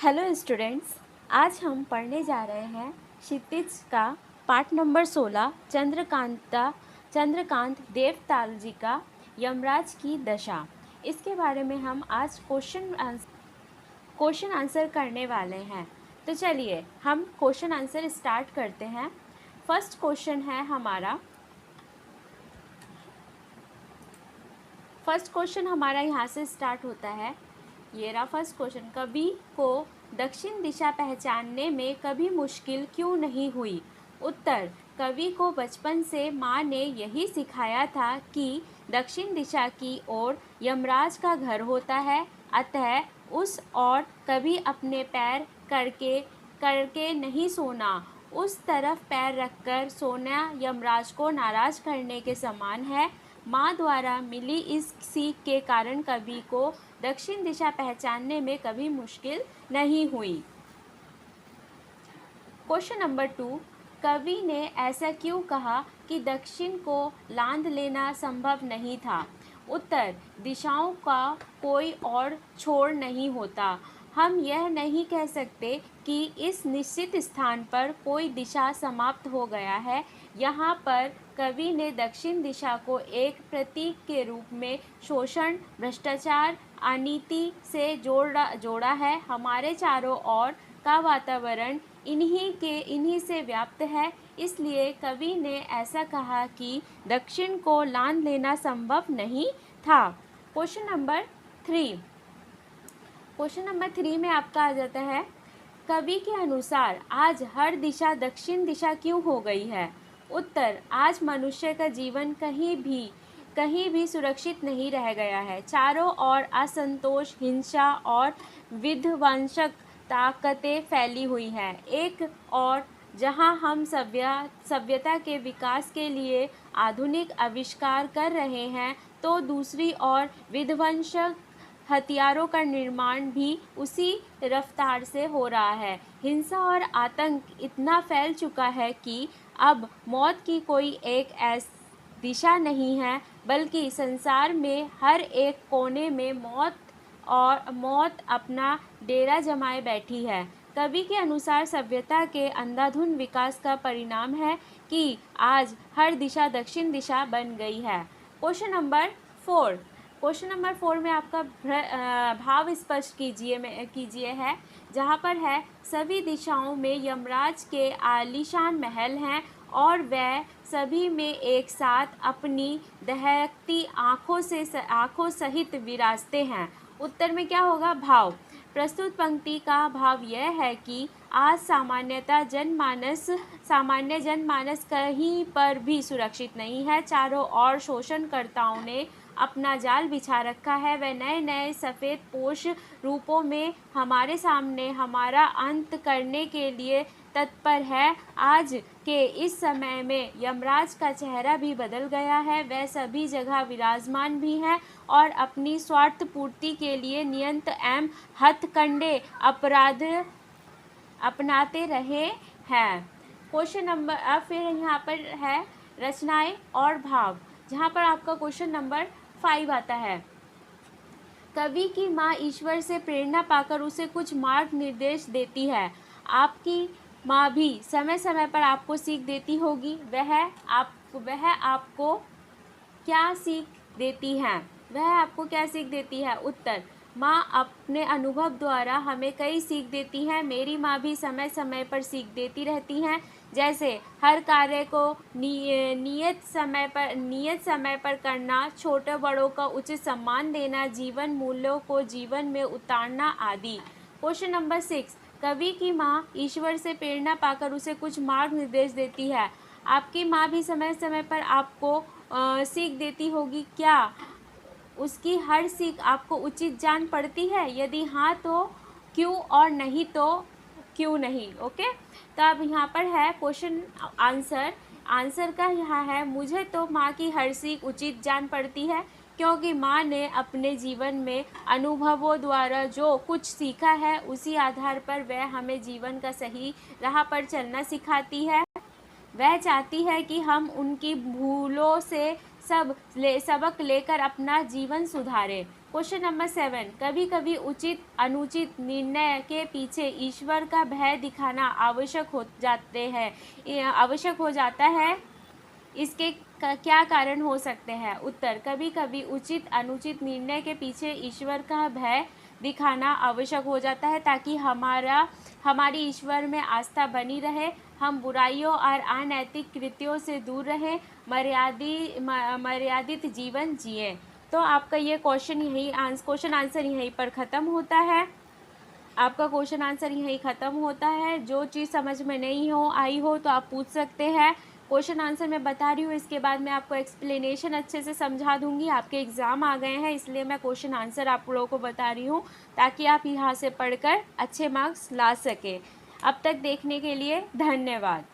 Hello students, आज हम पढ़ने जा रहे हैं क्षितिज का पाठ नंबर 16 चंद्रकांत देवताल जी का यमराज की दशा। इसके बारे में हम आज क्वेश्चन आंसर करने वाले हैं। तो चलिए हम क्वेश्चन आंसर स्टार्ट करते हैं। फर्स्ट क्वेश्चन हमारा यहाँ से स्टार्ट होता है। ये रहा फर्स्ट क्वेश्चन। कवि को दक्षिण दिशा पहचानने में कभी मुश्किल क्यों नहीं हुई? उत्तर, कवि को बचपन से माँ ने यही सिखाया था कि दक्षिण दिशा की ओर यमराज का घर होता है, अतः उस ओर कभी अपने पैर करके नहीं सोना। उस तरफ पैर रखकर सोना यमराज को नाराज करने के समान है। माँ द्वारा मिली इस सीख के कारण कवि को दक्षिण दिशा पहचानने में कभी मुश्किल नहीं हुई। क्वेश्चन नंबर 2, कवि ने ऐसा क्यों कहा कि दक्षिण को लांघ लेना संभव नहीं था? उत्तर, दिशाओं का कोई और छोर नहीं होता। हम यह नहीं कह सकते कि इस निश्चित स्थान पर कोई दिशा समाप्त हो गया है। यहाँ पर कवि ने दक्षिण दिशा को एक प्रतीक के रूप में शोषण, भ्रष्टाचार, अनीति से जोड़ा है। हमारे चारों ओर का वातावरण इन्हीं से व्याप्त है, इसलिए कवि ने ऐसा कहा कि दक्षिण को लांघ लेना संभव नहीं था। क्वेश्चन नंबर 3 में आपका आ जाता है, कवि के अनुसार आज हर दिशा दक्षिण दिशा क्यों हो गई है? उत्तर, आज मनुष्य का जीवन कहीं भी सुरक्षित नहीं रह गया है। चारों ओर असंतोष, हिंसा और विध्वंसक ताकतें फैली हुई हैं। एक और जहां हम सभ्यता के विकास के लिए आधुनिक आविष्कार कर रहे हैं, तो दूसरी ओर विध्वंसक हथियारों का निर्माण भी उसी रफ्तार से हो रहा है। हिंसा और आतंक इतना फैल चुका है कि अब मौत की कोई एक ऐसी दिशा नहीं है, बल्कि संसार में हर एक कोने में मौत अपना डेरा जमाए बैठी है। कवि के अनुसार सभ्यता के अंधाधुंध विकास का परिणाम है कि आज हर दिशा दक्षिण दिशा बन गई है। क्वेश्चन नंबर 4 में आपका भाव स्पष्ट कीजिए है, जहाँ पर है, सभी दिशाओं में यमराज के आलीशान महल हैं और वह सभी में एक साथ अपनी दहकती आँखों सहित विराजते हैं। उत्तर में क्या होगा? भाव। प्रस्तुत पंक्ति का भाव यह है कि आज सामान्य जनमानस कहीं पर भी सुरक्षित नहीं है। चारों ओर शोषणकर्ताओं ने अपना जाल बिछा रखा है। वह नए नए सफ़ेद पोश रूपों में हमारे सामने हमारा अंत करने के लिए तत्पर है। आज के इस समय में यमराज का चेहरा भी बदल गया है। वह सभी जगह विराजमान भी है और अपनी स्वार्थ पूर्ति के लिए नियंत्र एवं हथकंडे अपराध अपनाते रहे हैं। क्वेश्चन नंबर, अब फिर यहाँ पर है रचनाएं और भाव, जहाँ पर आपका क्वेश्चन नंबर 5 आता है। कवि की माँ ईश्वर से प्रेरणा पाकर उसे कुछ मार्ग निर्देश देती है। आपकी माँ भी समय समय पर आपको सीख देती होगी। वह आपको क्या सीख देती है? उत्तर, माँ अपने अनुभव द्वारा हमें कई सीख देती हैं। मेरी माँ भी समय समय पर सीख देती रहती हैं, जैसे हर कार्य को नियत समय पर करना, छोटे बड़ों का उचित सम्मान देना, जीवन मूल्यों को जीवन में उतारना आदि। क्वेश्चन नंबर 6, कवि की माँ ईश्वर से प्रेरणा पाकर उसे कुछ मार्ग निर्देश देती है। आपकी माँ भी समय समय पर आपको सीख देती होगी। क्या उसकी हर सीख आपको उचित जान पड़ती है? यदि हाँ तो क्यों, और नहीं तो क्यों नहीं? ओके, तो अब यहाँ पर है क्वेश्चन आंसर का यहाँ है, मुझे तो माँ की हर सीख उचित जान पड़ती है, क्योंकि माँ ने अपने जीवन में अनुभवों द्वारा जो कुछ सीखा है, उसी आधार पर वह हमें जीवन का सही राह पर चलना सिखाती है। वह चाहती है कि हम उनकी भूलों से सबक लेकर अपना जीवन सुधारें। क्वेश्चन नंबर 7, कभी कभी उचित अनुचित निर्णय के पीछे ईश्वर का भय दिखाना आवश्यक हो जाता है। इसके क्या कारण हो सकते हैं? उत्तर, कभी कभी उचित अनुचित निर्णय के पीछे ईश्वर का भय दिखाना आवश्यक हो जाता है ताकि हमारी ईश्वर में आस्था बनी रहे, हम बुराइयों और अनैतिक कृत्यों से दूर रहें, मर्यादित जीवन जिए। तो आपका ये क्वेश्चन आंसर यहीं पर ख़त्म होता है। आपका क्वेश्चन आंसर यहीं ख़त्म होता है। जो चीज़ समझ में नहीं आई हो तो आप पूछ सकते हैं। क्वेश्चन आंसर मैं बता रही हूँ, इसके बाद मैं आपको एक्सप्लेनेशन अच्छे से समझा दूंगी। आपके एग्ज़ाम आ गए हैं, इसलिए मैं क्वेश्चन आंसर आप लोगों को बता रही हूँ ताकि आप यहाँ से पढ़कर अच्छे मार्क्स ला सकें। अब तक देखने के लिए धन्यवाद।